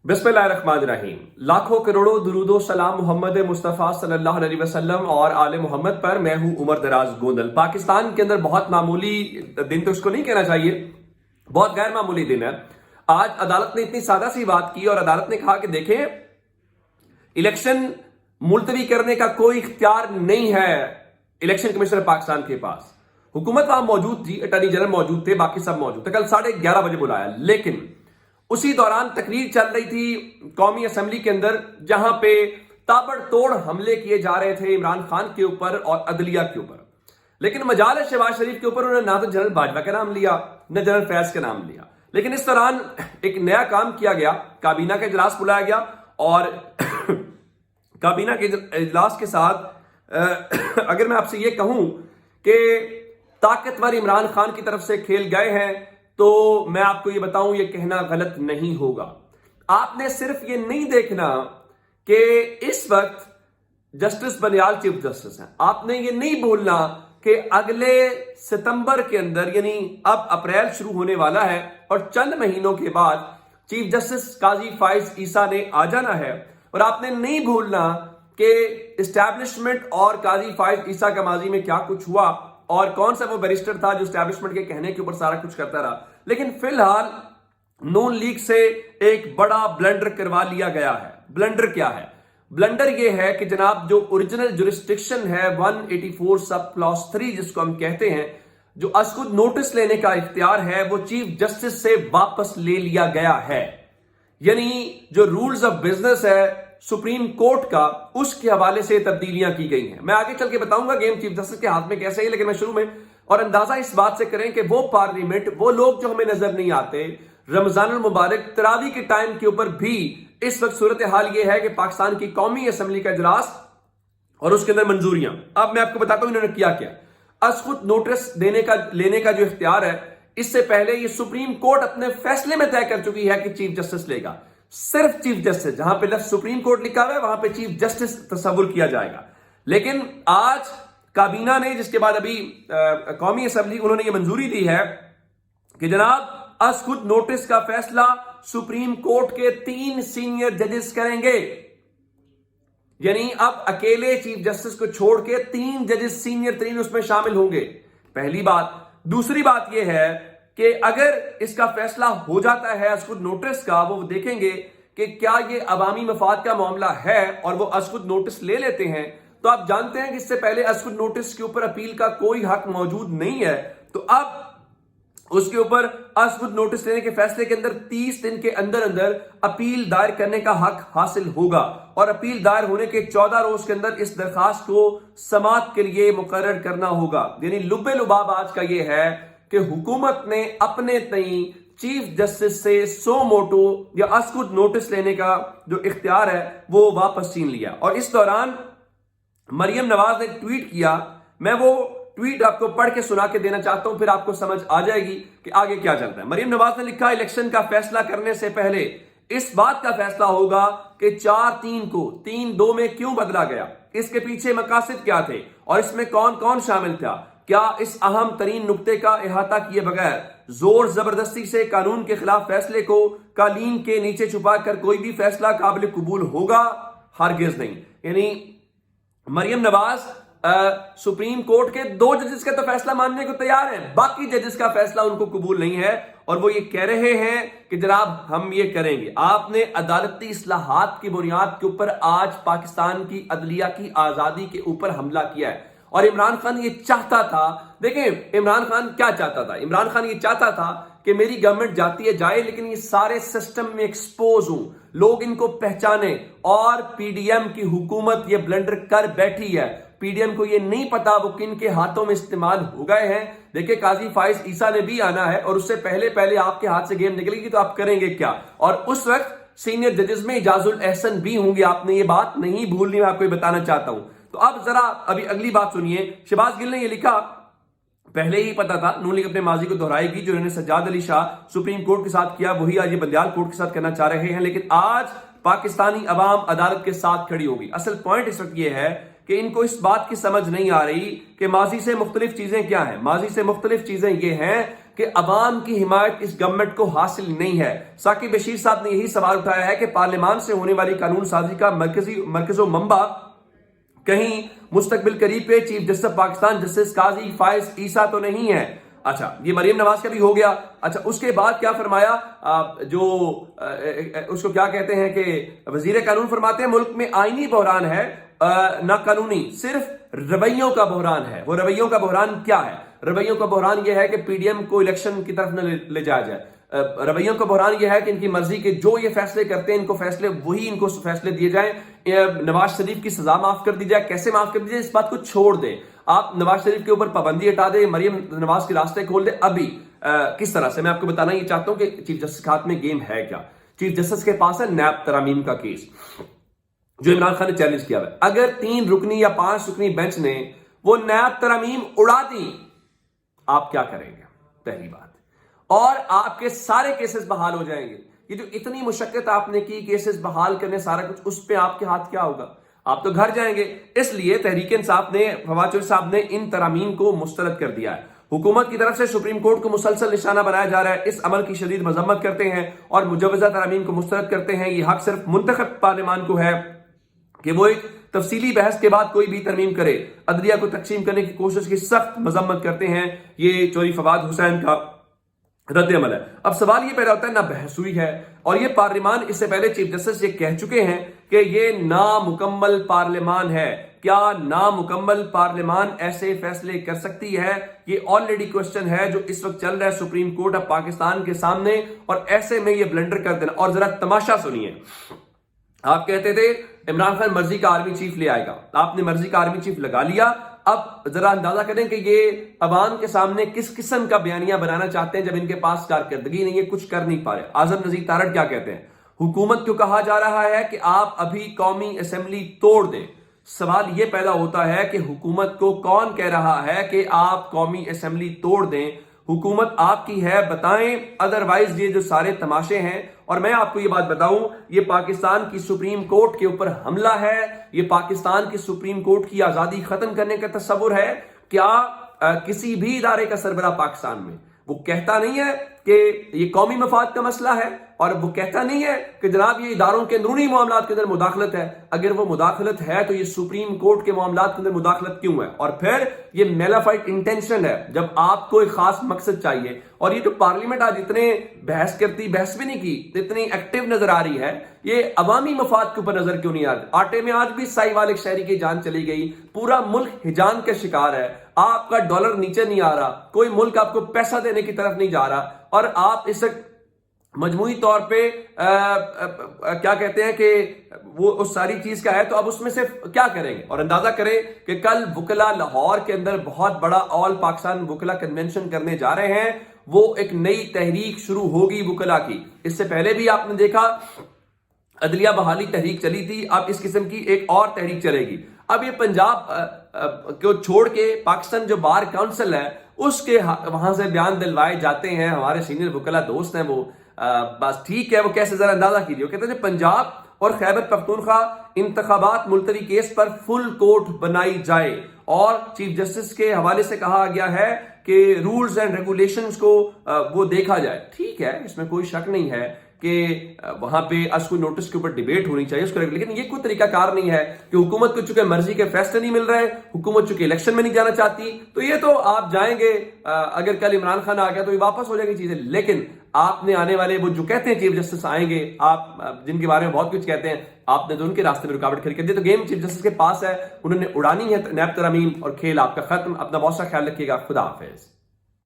बिस्मिल्लाहिर्रहमानिर्रहीम। लाखों करोड़ों दुरूदो सलाम मोहम्मद मुस्तफ़ा सल्लल्लाहु अलैहि वसल्लम और आले मोहम्मद पर। मैं हूं उमर दराज गोंदल। पाकिस्तान के अंदर बहुत मामूली दिन तो इसको नहीं कहना चाहिए, बहुत गैर मामूली दिन है। आज अदालत ने इतनी सादा सी बात की और अदालत ने कहा कि देखें, इलेक्शन मुलतवी करने का कोई इख्तियार नहीं है इलेक्शन कमीशनर पाकिस्तान के पास। हुकूमत वहां मौजूद थी, अटॉर्नी जनरल मौजूद थे, बाकी सब मौजूद थे। कल 11:30 बजे बुलाया, लेकिन उसी दौरान तकरीर चल रही थी कौमी असेंबली के अंदर, जहां पे ताबड़तोड़ हमले किए जा रहे थे इमरान खान के ऊपर और अदलिया के ऊपर। लेकिन मजाल है शहबाज शरीफ के ऊपर उन्होंने ना तो जनरल बाजवा का नाम लिया, न जनरल फैज का नाम लिया। लेकिन इस दौरान एक नया काम किया गया, काबीना का इजलास बुलाया गया और काबीना के इजलास के साथ अगर मैं आपसे ये कहूं कि ताकतवर इमरान खान की तरफ से खेल गए हैं, तो मैं आपको ये बताऊं, ये कहना गलत नहीं होगा। आपने सिर्फ ये नहीं देखना कि इस वक्त जस्टिस बनियाल चीफ जस्टिस हैं, आपने ये नहीं भूलना कि अगले सितंबर के अंदर, यानी अब अप्रैल शुरू होने वाला है और चंद महीनों के बाद चीफ जस्टिस काजी फाइज ईसा ने आ जाना है। और आपने नहीं भूलना कि एस्टैब्लिशमेंट और काजी फाइज ईसा का माजी में क्या कुछ हुआ और कौन सा वो बैरिस्टर था जो एस्टैब्लिशमेंट के कहने के ऊपर सारा कुछ करता रहा। लेकिन फिलहाल नून लीग से एक बड़ा ब्लंडर करवा लिया गया है। ब्लंडर क्या है? ब्लंडर ये है कि जनाब, जो ओरिजिनल जुरिस्डिक्शन है 184 सब क्लॉज 3 जिसको हम कहते हैं, जो असकुद नोटिस लेने का इख्तियार है, वो चीफ जस्टिस से वापस ले लिया गया है। यानी जो रूल्स ऑफ बिजनेस है सुप्रीम कोर्ट का, उसके हवाले से तब्दीलियां की गई हैं। मैं आगे चल के बताऊंगा गेम चीफ जस्टिस के हाथ में कैसे है, लेकिन मैं शुरू में और अंदाजा इस बात से करें कि वो पार्लियामेंट, वो लोग जो हमें नजर नहीं आते, रमजानुल मुबारक तरावी के टाइम के ऊपर भी इस वक्त सूरत हाल ये है कि पाकिस्तान की कौमी असेंबली का इजलास और उसके अंदर मंजूरियां। अब मैं आपको बताता हूं इन्होंने किया क्या। असकुत नोटिस लेने का जो इख्तियार है, इससे पहले ये सुप्रीम कोर्ट अपने फैसले में तय कर चुकी है कि चीफ जस्टिस लेगा। सिर्फ चीफ जस्टिस, जहां पे लफ्ज सुप्रीम कोर्ट लिखा हुआ है वहां पे चीफ जस्टिस तस्वुर किया जाएगा। लेकिन आज काबीना ने, जिसके बाद अभी कौमी असेंबली, उन्होंने ये मंजूरी दी है कि जनाब असकुत नोटिस का फैसला सुप्रीम कोर्ट के 3 सीनियर जजेस करेंगे। यानी अब अकेले चीफ जस्टिस को छोड़ के 3 जजेस सीनियर 3 उसमें शामिल होंगे। पहली बात। दूसरी बात यह है कि अगर इसका फैसला हो जाता है असकुद नोटिस का, वो देखेंगे कि क्या ये अवामी मफाद का मामला है और वो असकुद नोटिस ले लेते हैं। तो आप जानते हैं कि इससे पहले असकुद नोटिस के ऊपर अपील का कोई हक मौजूद नहीं है, तो अब उसके ऊपर असकुद नोटिस लेने के फैसले के अंदर 30 दिन के अंदर अंदर अपील दायर करने का हक हासिल होगा और अपील दायर होने के 14 रोज के अंदर इस दरखास्त को समाअत के लिए मुकर्रर करना होगा। यानी लुब्बे लुबाब आज का यह है कि हुकूमत ने अपने तई चीफ जस्टिस से सो मोटो या असकुद नोटिस लेने का जो इख्तियार है वो वापस छीन लिया। और इस दौरान मरियम नवाज ने ट्वीट किया, मैं वो ट्वीट आपको पढ़ के सुना के देना चाहता हूं, फिर आपको समझ आ जाएगी कि आगे क्या चलता है। मरियम नवाज ने लिखा, इलेक्शन का फैसला करने से पहले इस बात का फैसला होगा कि 4-3 को 3-2 में क्यों बदला गया, इसके पीछे मकासद क्या थे और इसमें कौन कौन शामिल था। क्या इस अहम तरीन नुक्ते का इहाता किए बगैर जोर जबरदस्ती से कानून के खिलाफ फैसले को कालीन के नीचे छुपा कर कोई भी फैसला काबिल कबूल होगा? हरगिज नहीं। यानी मरियम नवाज सुप्रीम कोर्ट के 2 जजेस का तो फैसला मानने को तैयार है, बाकी जजेस का फैसला उनको कबूल नहीं है और वो ये कह रहे हैं कि जनाब हम ये करेंगे। आपने अदालती इस्लाहात की बुनियाद के ऊपर आज पाकिस्तान की अदलिया की आजादी के ऊपर हमला किया है और इमरान खान ये चाहता था, देखें इमरान खान क्या चाहता था, इमरान खान ये चाहता था कि मेरी गवर्नमेंट जाती है जाए, लेकिन ये सारे सिस्टम में एक्सपोज हूं, लोग इनको पहचाने। और पीडीएम की हुकूमत ये ब्लंडर कर बैठी है। पीडीएम को ये नहीं पता वो किन के हाथों में इस्तेमाल हो गए हैं। देखिए काजी फाइज ईसा ने भी आना है और उससे पहले पहले आपके हाथ से गेम निकलेगी तो आप करेंगे क्या। और उस वक्त सीनियर जजेस में इजाजुल एहसन भी होंगे, आपने ये बात नहीं भूलनी, मैं आपको ये बताना चाहता हूं। तो अब जरा अभी अगली बात सुनिए। शहबाज गिल ने ये लिखा, पहले ही पता था नून लीग अपने माजी को दोहराएगी, जो इन्होंने सज्जाद अली शाह सुप्रीम कोर्ट के साथ किया वही आज ये बंदियाल कोर्ट के साथ करना चाह रहे हैं। लेकिन आज पाकिस्तानी अवाम अदालत के साथ खड़ी होगी। असल पॉइंट इस वक्त ये है कि इनको इस बात की समझ नहीं आ रही कि माजी से मुख्तलिफ चीजें क्या हैं। माजी से मुख्तलिफ चीजें ये हैं کہ عوام کی حمایت اس گورنمنٹ کو حاصل نہیں ہے۔ ثاقب بشیر صاحب نے یہی سوال اٹھایا ہے کہ پارلیمان سے ہونے والی قانون سازی کا مرکز و منبع کہیں مستقبل قریب پہ چیف جسٹس پاکستان جسٹس قاضی فائز عیسیٰ تو نہیں ہے۔ اچھا، یہ مریم نواز کا بھی ہو گیا۔ اچھا، اس کے بعد کیا فرمایا، جو اس کو کیا کہتے ہیں کہ وزیر قانون فرماتے ہیں ملک میں آئینی بحران ہے، نہ قانونی، صرف رویوں کا بحران ہے۔ وہ رویوں کا بحران کیا ہے؟ رویوں کا بحران یہ ہے کہ پی ڈی ایم کو الیکشن کی طرف نہ لے جایا جائے۔ رویوں کا بحران یہ ہے کہ ان کی مرضی کے جو یہ فیصلے کرتے ہیں، ان کو فیصلے وہی ان کو فیصلے دیے جائیں۔ نواز شریف کی سزا معاف کر دی جائے، کیسے معاف کر دی جائے، اس بات کو چھوڑ دیں۔ آپ نواز شریف کے اوپر پابندی ہٹا دیں، مریم نواز کے راستے کھول دیں۔ ابھی کس طرح سے میں آپ کو بتانا یہ چاہتا ہوں کہ چیف جسٹس کے ہاتھ میں گیم ہے کیا۔ چیف جسٹس کے پاس ہے نیب ترامیم کا کیس جو عمران خان نے چیلنج کیا ہے۔ اگر 3 رکنی یا 5 رکنی بینچ نے وہ نیب ترامیم اڑا دی، آپ کیا کریں گے؟ پہلی بات، اور آپ کے سارے کیسز بحال ہو جائیں گے۔ یہ جو اتنی مشقت آپ نے کی کیسز بحال کرنے سارا کچھ، اس پہ آپ کے ہاتھ کیا ہوگا؟ آپ تو گھر جائیں گے۔ اس لیے تحریک انصاف نے، فواد چودھری صاحب نے ان ترامیم کو مسترد کر دیا ہے۔ حکومت کی طرف سے سپریم کورٹ کو مسلسل نشانہ بنایا جا رہا ہے۔ اس عمل کی شدید مذمت کرتے ہیں اور مجوزہ ترامیم کو مسترد کرتے ہیں۔ یہ حق صرف منتخب پارلیمان کو ہے کہ وہ ایک تفصیلی بحث کے بعد کوئی بھی ترمیم کرے۔ عدلیہ کو تقسیم کرنے کی کوشش کی سخت مذمت کرتے ہیں۔ یہ چودھری فواد حسین کا رد عمل ہے۔ اب سوال یہ پیدا ہوتا ہے، نہ بحث ہوئی ہے، اور یہ پارلیمان اس سے پہلے چیف جسٹس یہ کہہ چکے ہیں کہ یہ نامکمل پارلیمان ہے۔ کیا نامکمل پارلیمان ایسے فیصلے کر سکتی ہے؟ یہ آلریڈی کوسچن ہے جو اس وقت چل رہا ہے سپریم کورٹ آف پاکستان کے سامنے، اور ایسے میں یہ بلنڈر کر دینا۔ اور ذرا تماشا سنیے، آپ کہتے تھے عمران خان مرضی کا آرمی چیف لے آئے گا، آپ نے مرضی کا آرمی چیف لگا لیا۔ اب ذرا اندازہ کریں کہ یہ عوام کے سامنے کس قسم کا بیانیہ بنانا چاہتے ہیں جب ان کے پاس کارکردگی نہیں ہے، کچھ کر نہیں پا رہے۔ اعظم نذیر تارڑ کیا کہتے ہیں؟ حکومت کو کہا جا رہا ہے کہ آپ ابھی قومی اسمبلی توڑ دیں۔ سوال یہ پیدا ہوتا ہے کہ حکومت کو کون کہہ رہا ہے کہ آپ قومی اسمبلی توڑ دیں؟ حکومت آپ کی ہے، بتائیں، ادروائز یہ جو سارے تماشے ہیں۔ اور میں آپ کو یہ بات بتاؤں، یہ پاکستان کی سپریم کورٹ کے اوپر حملہ ہے، یہ پاکستان کی سپریم کورٹ کی آزادی ختم کرنے کا تصور ہے۔ کیا کسی بھی ادارے کا سربراہ پاکستان میں وہ کہتا نہیں ہے کہ یہ قومی مفاد کا مسئلہ ہے، اور وہ کہتا نہیں ہے کہ جناب یہ اداروں کے اندرونی معاملات کے اندر مداخلت ہے؟ اگر وہ مداخلت ہے تو یہ سپریم کورٹ کے معاملات کے اندر مداخلت کیوں ہے؟ اور پھر یہ میلافائٹ انٹینشن ہے جب آپ کو ایک خاص مقصد چاہیے۔ اور یہ جو پارلیمنٹ آج اتنے بحث کرتی، بحث بھی نہیں کی، اتنی ایکٹیو نظر آ رہی ہے، یہ عوامی مفاد کے اوپر نظر کیوں نہیں آ رہی؟ آٹے میں آج بھی سائی والے شہری کی جان چلی گئی، پورا ملک ہجان کا شکار ہے، آپ کا ڈالر نیچے نہیں آ رہا، کوئی ملک آپ کو پیسہ دینے کی طرف نہیں جا رہا، اور آپ اس مجموعی طور پہ کیا کہتے ہیں کہ وہ اس ساری چیز کا ہے، تو اب اس میں سے کیا کریں گے؟ اور اندازہ کریں کہ کل وکلا لاہور کے اندر بہت بڑا آل پاکستان وکلا کنونشن کرنے جا رہے ہیں۔ وہ ایک نئی تحریک شروع ہوگی وکلا کی۔ اس سے پہلے بھی آپ نے دیکھا عدلیہ بحالی تحریک چلی تھی، اب اس قسم کی ایک اور تحریک چلے گی۔ اب یہ پنجاب کو چھوڑ کے پاکستان جو بار کونسل ہے اس کے وہاں سے بیان دلوائے جاتے ہیں، ہمارے سینئر وکلا دوست ہیں وہ، بس ٹھیک ہے، وہ کیسے ذرا اندازہ کیجیے۔ وہ کہتے ہیں پنجاب اور خیبر پختونخوا انتخابات ملتوی کیس پر فل کورٹ بنائی جائے، اور چیف جسٹس کے حوالے سے کہا گیا ہے کہ رولز اینڈ ریگولیشنز کو وہ دیکھا جائے۔ ٹھیک ہے، اس میں کوئی شک نہیں ہے کہ وہاں پہ از کوئی نوٹس کے اوپر ڈیبیٹ ہونی چاہیے اس کو، لیکن یہ کوئی طریقہ کار نہیں ہے کہ حکومت کو چونکہ مرضی کے فیصلے نہیں مل رہے، حکومت چونکہ الیکشن میں نہیں جانا چاہتی، تو یہ تو آپ جائیں گے، اگر کل عمران خان آ گیا تو یہ واپس ہو جائے گی چیزیں۔ لیکن آپ نے آنے والے وہ جو کہتے ہیں چیف جسٹس آئیں گے، آپ جن کے بارے میں بہت کچھ کہتے ہیں، آپ نے تو ان کے راستے میں رکاوٹ کھڑی کر دی۔ تو گیم چیف جسٹس کے پاس ہے، انہوں نے اڑانی ہے نیب ترامیم، اور کھیل آپ کا ختم۔ اپنا بہت سا خیال رکھیے گا، خدا حافظ۔